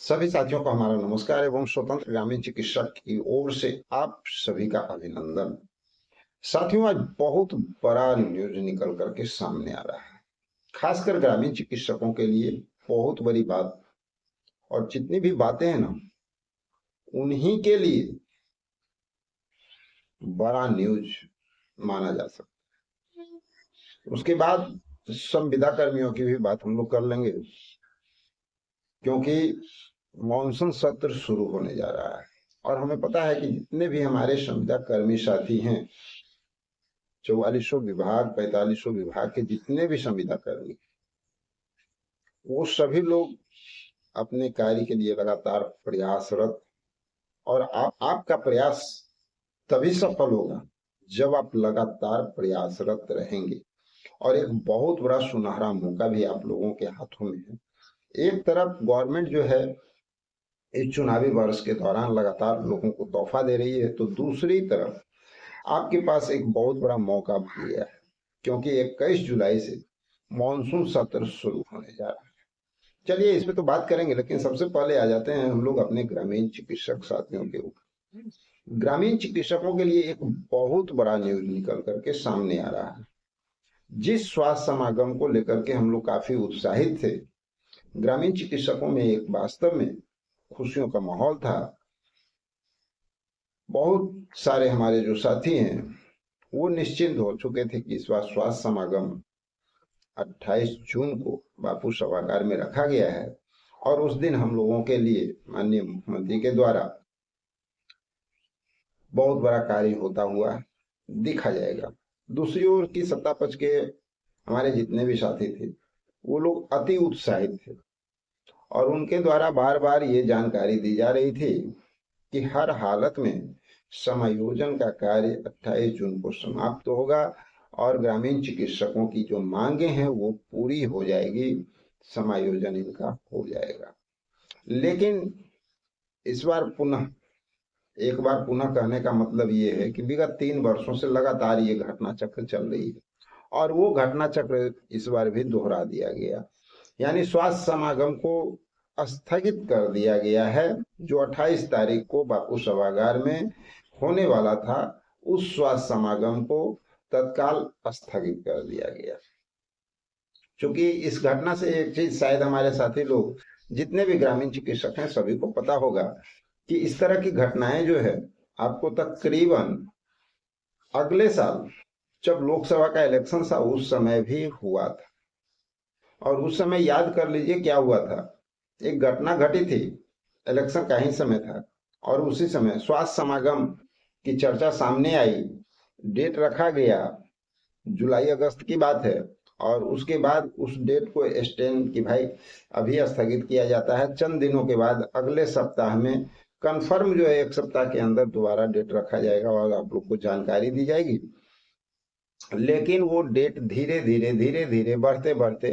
सभी साथियों को हमारा नमस्कार एवं स्वतंत्र ग्रामीण चिकित्सक की ओर से आप सभी का अभिनंदन। साथियों, आज बहुत बड़ा न्यूज निकल करके सामने आ रहा है, खासकर ग्रामीण चिकित्सकों के लिए बहुत बड़ी बात। और जितनी भी बातें हैं ना, उन्हीं के लिए बड़ा न्यूज माना जा सकता है। उसके बाद संविदा कर्मियों की भी बात हम लोग कर लेंगे, क्योंकि मॉनसून सत्र शुरू होने जा रहा है और हमें पता है कि जितने भी हमारे संविदा कर्मी साथी हैं, 4400 विभाग 4500 विभाग के जितने भी संविदा कर्मी, वो सभी लोग अपने कार्य के लिए लगातार प्रयासरत। और आपका प्रयास तभी सफल होगा जब आप लगातार प्रयासरत रहेंगे। और एक बहुत बड़ा सुनहरा मौका भी आप लोगों के हाथों में है। एक तरफ गवर्नमेंट जो है इस चुनावी वर्ष के दौरान लगातार लोगों को तोहफा दे रही है, तो दूसरी तरफ आपके पास एक बहुत बड़ा मौका भी गया है, क्योंकि 21 जुलाई से मॉनसून सत्र शुरू होने जा रहा है। चलिए इस पे तो बात करेंगे, लेकिन सबसे पहले आ जाते हैं हम लोग अपने ग्रामीण चिकित्सक साथियों के ऊपर। ग्रामीण चिकित्सकों के लिए एक बहुत बड़ा न्यूज निकल करके सामने आ रहा है। जिस स्वास्थ्य समागम को लेकर के हम लोग काफी उत्साहित थे, ग्रामीण चिकित्सकों में एक वास्तव में खुशियों का माहौल था। बहुत सारे हमारे जो साथी हैं वो निश्चिंत हो चुके थे कि इस बार स्वास्थ्य समागम 28 जून को बापू सभागार में रखा गया है और उस दिन हम लोगों के लिए माननीय मुख्यमंत्री के द्वारा बहुत बड़ा कार्य होता हुआ दिखा जाएगा। दूसरी ओर की सत्ता पक्ष के हमारे जितने भी साथी थे, वो लोग अति उत्साहित थे और उनके द्वारा बार बार ये जानकारी दी जा रही थी कि हर हालत में समायोजन का कार्य 28 जून को समाप्त होगा और ग्रामीण चिकित्सकों की जो मांगे हैं वो पूरी हो जाएगी, समायोजन इनका हो जाएगा। लेकिन इस बार पुनः एक बार पुनः कहने का मतलब ये है कि विगत 3 वर्षों से लगातार ये घटना चक्र चल रही है और वो घटना चक्र इस बार भी दोहरा दिया गया। यानी स्वास्थ्य समागम को स्थगित कर दिया गया है। जो 28 तारीख को बापू सभागार में होने वाला था, उस स्वास्थ्य समागम को तत्काल स्थगित कर दिया गया। क्योंकि इस घटना से एक चीज शायद हमारे साथी लोग जितने भी ग्रामीण चिकित्सक हैं सभी को पता होगा कि इस तरह की घटनाएं जो है आपको तकरीबन अगले साल जब लोकसभा का इलेक्शन था उस समय भी हुआ था। और उस समय याद कर लीजिए क्या हुआ था। एक घटना घटी थी, इलेक्शन का ही समय था और उसी समय स्वास्थ्य समागम की चर्चा सामने आई, डेट रखा गया, जुलाई अगस्त की बात है। और उसके बाद उस डेट को एक्सटेंड कि भाई अभी स्थगित किया जाता है, चंद दिनों के बाद अगले सप्ताह में कंफर्म जो है 1 सप्ताह के अंदर दोबारा डेट रखा जाएगा और आप लोग को जानकारी दी जाएगी। लेकिन वो डेट धीरे धीरे धीरे धीरे बढ़ते बढ़ते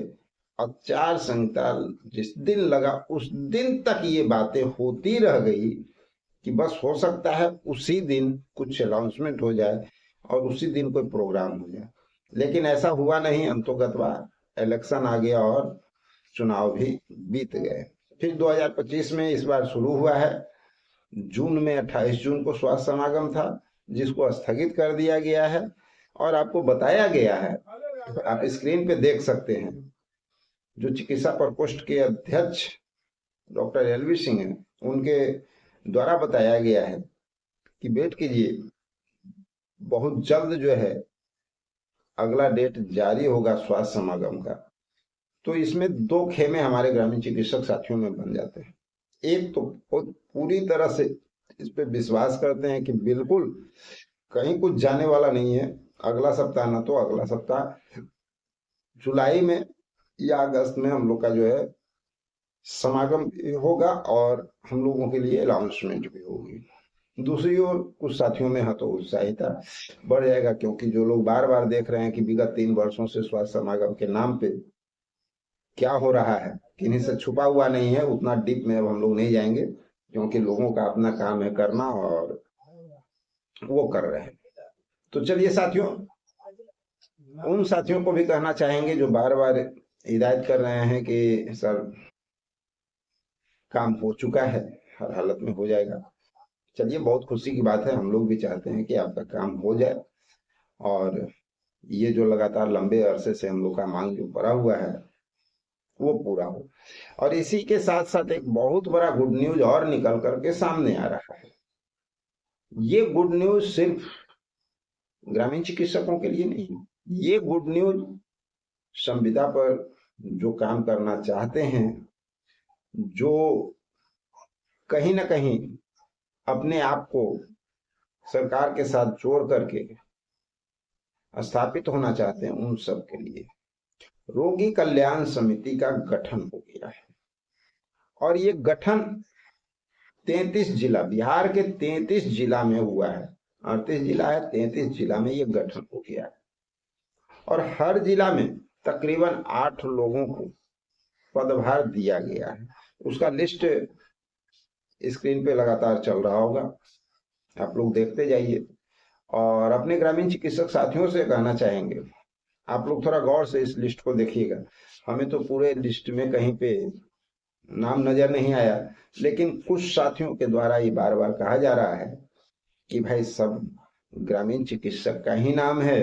अब आचार संहिता जिस दिन लगा उस दिन तक ये बातें होती रह गई कि बस हो सकता है उसी दिन कुछ अनाउंसमेंट हो जाए और उसी दिन कोई प्रोग्राम हो जाए। लेकिन ऐसा हुआ नहीं, अंतोगतवा इलेक्शन आ गया और चुनाव भी बीत गए। फिर 2025 में इस बार शुरू हुआ है। जून में 28 जून को स्वास्थ्य समागम था जिसको स्थगित कर दिया गया है और आपको बताया गया है, आप स्क्रीन पे देख सकते हैं, जो चिकित्सा प्रकोष्ठ के अध्यक्ष डॉक्टर एलवी सिंह हैं उनके द्वारा बताया गया है कि वेट कीजिए, बहुत जल्द जो है अगला डेट जारी होगा स्वास्थ्य समागम का। तो इसमें दो खेमे हमारे ग्रामीण चिकित्सक साथियों में बन जाते हैं। एक तो पूरी तरह से इस पे विश्वास करते हैं कि बिल्कुल कहीं कुछ जाने वाला नहीं है, अगला सप्ताह ना तो अगला सप्ताह जुलाई में या अगस्त में हम लोग का जो है समागम होगा और हम लोगों के लिए अनाउंसमेंट भी होगी। दूसरी ओर कुछ साथियों में हतोत्साहिता बढ़ जाएगा, क्योंकि जो लोग बार बार देख रहे हैं कि विगत 3 वर्षों से स्वास्थ्य समागम के नाम पे क्या हो रहा है, किन्हीं से छुपा हुआ नहीं है। उतना डीप में अब हम लोग नहीं जाएंगे, क्योंकि लोगों का अपना काम है करना और वो कर रहे हैं। तो चलिए साथियों, उन साथियों को भी कहना चाहेंगे जो बार बार हिदायत कर रहे हैं कि सर काम हो चुका है, हर हालत में हो जाएगा। चलिए, बहुत खुशी की बात है, हम लोग भी चाहते हैं कि आपका काम हो जाए और ये जो लगातार लंबे अरसे से हम लोग का मांग जो पड़ा हुआ है वो पूरा हो। और इसी के साथ साथ एक बहुत बड़ा गुड न्यूज और निकल करके सामने आ रहा है। ये गुड न्यूज सिर्फ ग्रामीण चिकित्सकों के लिए नहीं, ये गुड न्यूज संविदा पर जो काम करना चाहते हैं, जो कहीं ना कहीं अपने आप को सरकार के साथ जोड़ करके स्थापित होना चाहते हैं, उन सब के लिए रोगी कल्याण समिति का गठन हो गया है। और ये गठन 33 जिला, बिहार के 33 जिला में हुआ है। 38 जिला है, 33 जिला में ये गठन हो गया है। और हर जिला में तकरीबन 8 लोगों को पदभार दिया गया है। उसका लिस्ट स्क्रीन पे लगातार चल रहा होगा, आप लोग देखते जाइए। और अपने ग्रामीण चिकित्सक साथियों से कहना चाहेंगे, आप लोग थोड़ा गौर से इस लिस्ट को देखिएगा। हमें तो पूरे लिस्ट में कहीं पे नाम नजर नहीं आया, लेकिन कुछ साथियों के द्वारा ये बार बार कहा जा रहा है कि भाई सब ग्रामीण चिकित्सक का ही नाम है।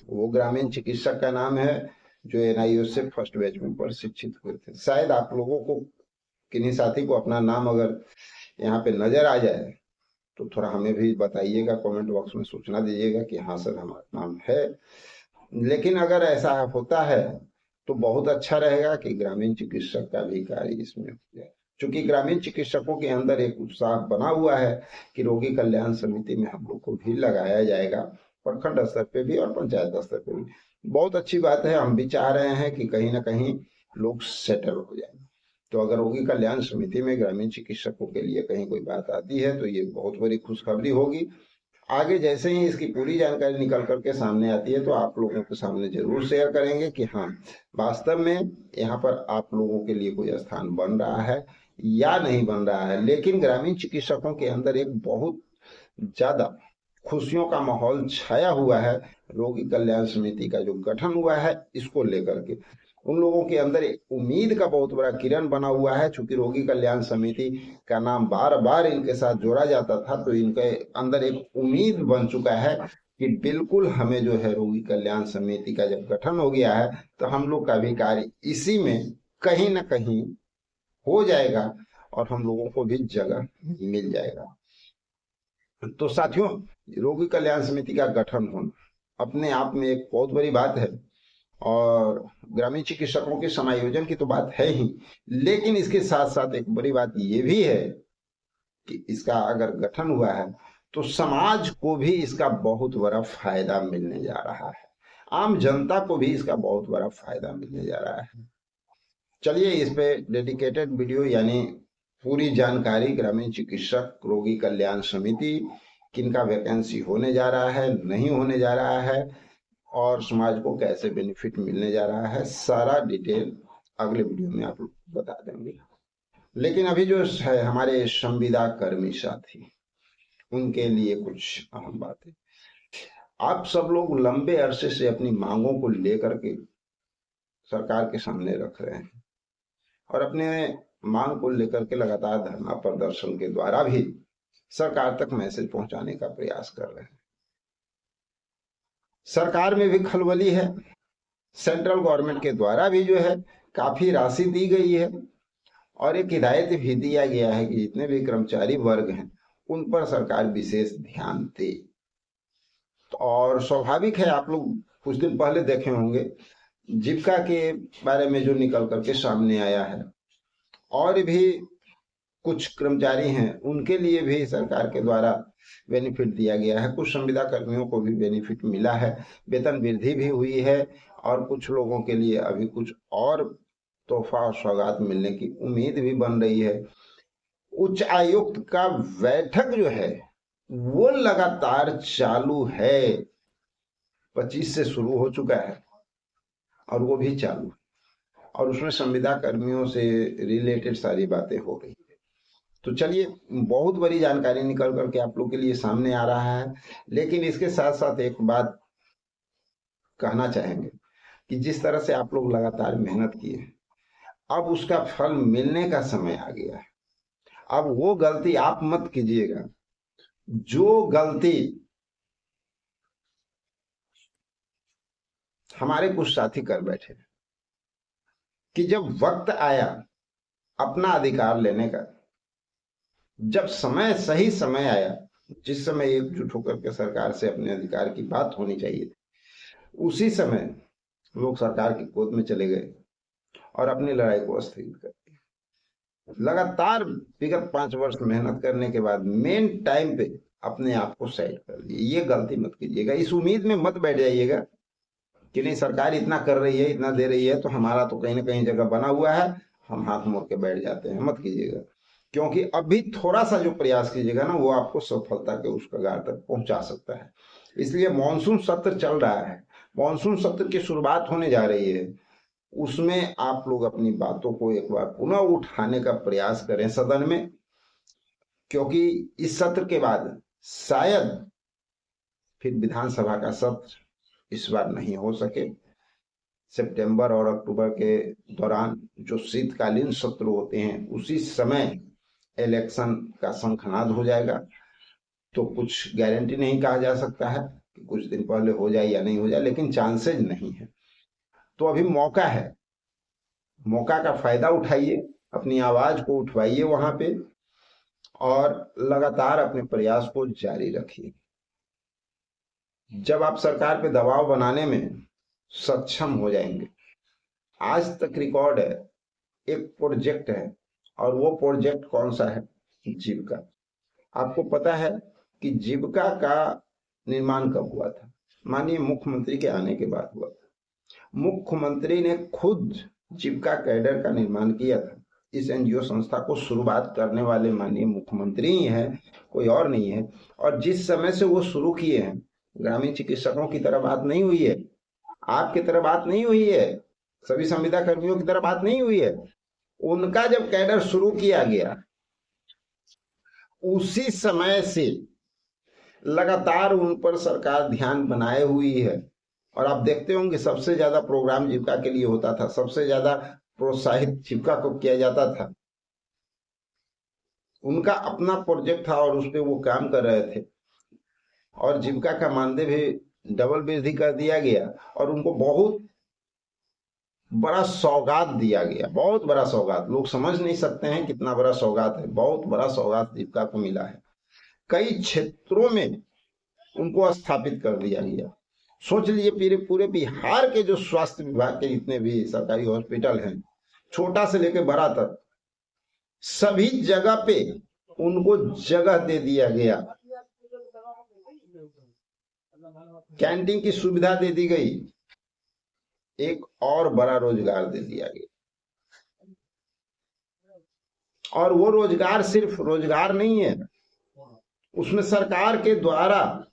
वो ग्रामीण चिकित्सक का नाम है जो एनआईओ से फर्स्ट बैच में प्रशिक्षित हुए थे। शायद आप लोगों को, किन्हीं साथी को अपना नाम अगर यहाँ पे नजर आ जाए तो थोड़ा हमें भी बताइएगा, कमेंट बॉक्स में सूचना दीजिएगा कि हाँ सर हमारा नाम है। लेकिन अगर ऐसा होता है तो बहुत अच्छा रहेगा कि ग्रामीण चिकित्सक का भी कार्य इसमें हो जाए, क्योंकि ग्रामीण चिकित्सकों के अंदर एक उत्साह बना हुआ है कि रोगी कल्याण समिति में हम लोग को भी लगाया जाएगा, प्रखंड स्तर पे भी और पंचायत स्तर पे भी। बहुत अच्छी बात है, हम भी चाह रहे हैं कि कहीं ना कहीं लोग सेटल हो जाए। तो अगर रोगी कल्याण समिति में ग्रामीण चिकित्सकों के लिए कहीं कोई बात आती है तो ये बहुत बड़ी खुशखबरी होगी। आगे जैसे ही इसकी पूरी जानकारी निकल करके सामने आती है तो आप लोगों के सामने जरूर शेयर करेंगे कि हाँ वास्तव में यहाँ पर आप लोगों के लिए कोई स्थान बन रहा है या नहीं बन रहा है। लेकिन ग्रामीण चिकित्सकों के अंदर एक बहुत ज्यादा खुशियों का माहौल छाया हुआ है। रोगी कल्याण समिति का जो गठन हुआ है इसको लेकर के उन लोगों के अंदर एक उम्मीद का बहुत बड़ा किरण बना हुआ है। चूंकि रोगी कल्याण समिति का नाम बार बार इनके साथ जोड़ा जाता था तो इनके अंदर एक उम्मीद बन चुका है कि बिल्कुल हमें जो है रोगी कल्याण समिति का जब गठन हो गया है तो हम लोग का भी कार्य इसी में कहीं ना कहीं हो जाएगा और हम लोगों को भी जगह मिल जाएगा। तो साथियों, रोगी कल्याण समिति का गठन होना अपने आप में एक बहुत बड़ी बात है और ग्रामीण चिकित्सकों के समायोजन की तो बात है ही, लेकिन इसके साथ साथ एक बड़ी बात ये भी है कि इसका अगर गठन हुआ है तो समाज को भी इसका बहुत बड़ा फायदा मिलने जा रहा है, आम जनता को भी इसका बहुत बड़ा फायदा मिलने जा रहा है। चलिए, इस पे डेडिकेटेड वीडियो यानी पूरी जानकारी ग्रामीण चिकित्सक रोगी कल्याण समिति, किनका वैकेंसी होने जा रहा है, नहीं होने जा रहा है और समाज को कैसे बेनिफिट मिलने जा रहा है, सारा डिटेल अगले वीडियो में आप लोग बता देंगे। लेकिन अभी जो है हमारे संविदा कर्मी साथी, उनके लिए कुछ अहम बातें। आप सब लोग लंबे अरसे से अपनी मांगों को लेकर के सरकार के सामने रख रहे हैं और अपने मांग को लेकर के लगातार धरना प्रदर्शन के द्वारा भी सरकार तक मैसेज पहुंचाने का प्रयास कर रहे हैं। सरकार में भी खलबली है, सेंट्रल गवर्नमेंट के द्वारा भी जो है काफी राशि दी गई है और एक हिदायत भी दिया गया है कि जितने भी कर्मचारी वर्ग हैं उन पर सरकार विशेष ध्यान दे। और स्वाभाविक है, आप लोग कुछ दिन पहले देखे होंगे जीविका के बारे में जो निकल करके सामने आया है, और भी कुछ कर्मचारी हैं उनके लिए भी सरकार के द्वारा बेनिफिट दिया गया है। कुछ संविदा कर्मियों को भी बेनिफिट मिला है, वेतन वृद्धि भी हुई है और कुछ लोगों के लिए अभी कुछ और तोहफा और सौगात मिलने की उम्मीद भी बन रही है। उच्च आयुक्त का बैठक जो है वो लगातार चालू है, 25 से शुरू हो चुका है और वो भी चालू है और उसमें संविदा कर्मियों से रिलेटेड सारी बातें हो रही है। तो चलिए, बहुत बड़ी जानकारी निकल करके आप लोग के लिए सामने आ रहा है। लेकिन इसके साथ साथ एक बात कहना चाहेंगे कि जिस तरह से आप लोग लगातार मेहनत किए, अब उसका फल मिलने का समय आ गया है। अब वो गलती आप मत कीजिएगा जो गलती हमारे कुछ साथी कर बैठे, कि जब वक्त आया अपना अधिकार लेने का, जब समय सही समय आया, जिस समय एकजुट होकर के सरकार से अपने अधिकार की बात होनी चाहिए थी, उसी समय लोग सरकार की गोद में चले गए और अपनी लड़ाई को स्थगित कर दिया। लगातार विगत 5 वर्ष मेहनत करने के बाद मेन टाइम पे अपने आप को साइड कर दिए। ये गलती मत कीजिएगा। इस उम्मीद में मत बैठ जाइएगा कि नहीं सरकार इतना कर रही है, इतना दे रही है, तो हमारा तो कहीं ना कहीं जगह बना हुआ है, हम हाथ मोड़ के बैठ जाते हैं। मत कीजिएगा, क्योंकि अभी थोड़ा सा जो प्रयास कीजिएगा ना, वो आपको सफलता के उस कगार तक पहुंचा सकता है। इसलिए मानसून सत्र चल रहा है, मानसून सत्र की शुरुआत होने जा रही है, उसमें आप लोग अपनी बातों को एक बार पुनः उठाने का प्रयास करें सदन में, क्योंकि इस सत्र के बाद शायद फिर विधानसभा का सत्र इस बार नहीं हो सके। सितंबर और अक्टूबर के दौरान जो शीतकालीन सत्र होते हैं, उसी समय इलेक्शन का शंखनाद हो जाएगा। तो कुछ गारंटी नहीं कहा जा सकता है कि कुछ दिन पहले हो जाए या नहीं हो जाए, लेकिन चांसेज नहीं है। तो अभी मौका है, मौका का फायदा उठाइए, अपनी आवाज को उठवाइए वहां पे, और लगातार अपने प्रयास को जारी रखिए। जब आप सरकार पे दबाव बनाने में सक्षम हो जाएंगे, आज तक रिकॉर्ड है, एक प्रोजेक्ट है, और वो प्रोजेक्ट कौन सा है? जीविका। आपको पता है कि जीविका का निर्माण कब हुआ था? माननीय मुख्यमंत्री के आने के बाद हुआ था। मुख्यमंत्री ने खुद जीविका कैडर का निर्माण किया था। इस एनजीओ संस्था को शुरुआत करने वाले माननीय मुख्यमंत्री ही हैं, कोई और नहीं है। और जिस समय से वो शुरू किए हैं, ग्रामीण चिकित्सकों की तरह बात नहीं हुई है, आपकी तरह बात नहीं हुई है, सभी संविदा कर्मियों की तरह बात नहीं हुई है। उनका जब कैडर शुरू किया गया, उसी समय से लगातार उन पर सरकार ध्यान बनाए हुई है। और आप देखते होंगे सबसे ज्यादा प्रोग्राम जीविका के लिए होता था, सबसे ज्यादा प्रोत्साहित जीविका को किया जाता था। उनका अपना प्रोजेक्ट था और उस पर वो काम कर रहे थे, और जीविका का मानदेय भी डबल वृद्धि कर दिया गया, और उनको बहुत बड़ा सौगात दिया गया, बहुत बड़ा सौगात। लोग समझ नहीं सकते हैं कितना बड़ा सौगात है, बहुत बड़ा सौगात जीविका को मिला है। कई क्षेत्रों में उनको स्थापित कर दिया गया। सोच लीजिए पूरे बिहार के जो स्वास्थ्य विभाग के जितने भी सरकारी हॉस्पिटल हैं, छोटा से लेकर बड़ा तक, सभी जगह पे उनको जगह दे दिया गया, कैंटीन की सुविधा दे दी गई, एक और बड़ा रोजगार दे दिया गया। और वो रोजगार सिर्फ रोजगार नहीं है, उसमें सरकार के द्वारा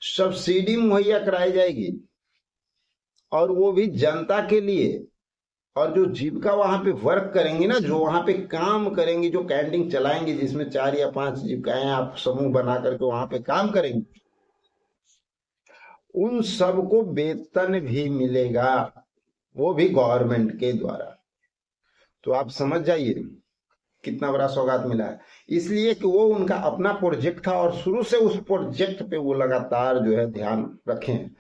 सब्सिडी मुहैया कराई जाएगी, और वो भी जनता के लिए। और जो जीविका वहां पे वर्क करेंगे ना, जो वहां पे काम करेंगे, जो कैंटीन चलाएंगे, जिसमें 4 या 5 जीविकाएं आप समूह बना करके वहां पे काम करेंगे, उन सबको वेतन भी मिलेगा, वो भी गवर्नमेंट के द्वारा। तो आप समझ जाइए कितना बड़ा सौगात मिला है। इसलिए कि वो उनका अपना प्रोजेक्ट था, और शुरू से उस प्रोजेक्ट पे वो लगातार जो है ध्यान रखें।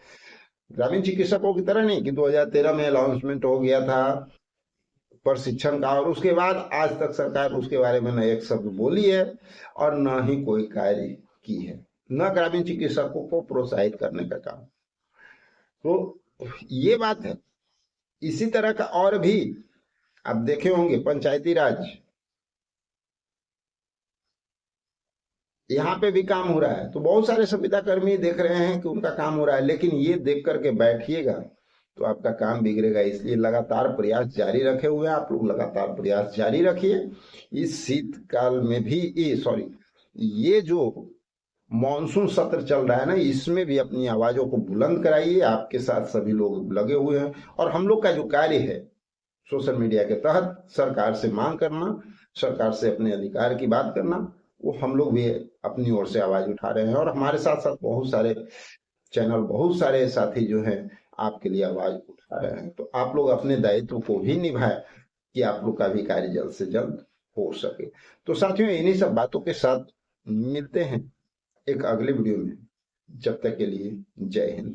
ग्रामीण चिकित्सकों की तरह नहीं कि 2013 में अनाउंसमेंट हो गया था प्रशिक्षण का, और उसके बाद आज तक सरकार उसके बारे में न एक शब्द बोली है और न ही कोई कार्य की है, न ग्रामीण चिकित्सकों को प्रोत्साहित करने का काम। तो ये बात है। इसी तरह का और भी आप देखे होंगे पंचायती राज, यहाँ पे भी काम हो रहा है। तो बहुत सारे संविदा कर्मी देख रहे हैं कि उनका काम हो रहा है, लेकिन ये देख करके बैठिएगा तो आपका काम बिगड़ेगा। इसलिए लगातार प्रयास जारी रखे हुए हैं आप लोग, लगातार प्रयास जारी रखिए। इस शीतकाल में भी ये जो मॉनसून सत्र चल रहा है ना, इसमें भी अपनी आवाजों को बुलंद कराइए। आपके साथ सभी लोग लगे हुए हैं, और हम लोग का जो कार्य है सोशल मीडिया के तहत सरकार से मांग करना, सरकार से अपने अधिकार की बात करना, वो हम लोग भी अपनी ओर से आवाज उठा रहे हैं। और हमारे साथ साथ बहुत सारे चैनल, बहुत सारे साथी जो हैं आपके लिए आवाज उठा रहे हैं। तो आप लोग अपने दायित्व को भी निभाएं कि आप लोग का भी कार्य जल्द से जल्द हो सके। तो साथियों, इन्हीं सब बातों के साथ मिलते हैं एक अगले वीडियो में। जब तक के लिए जय हिंद।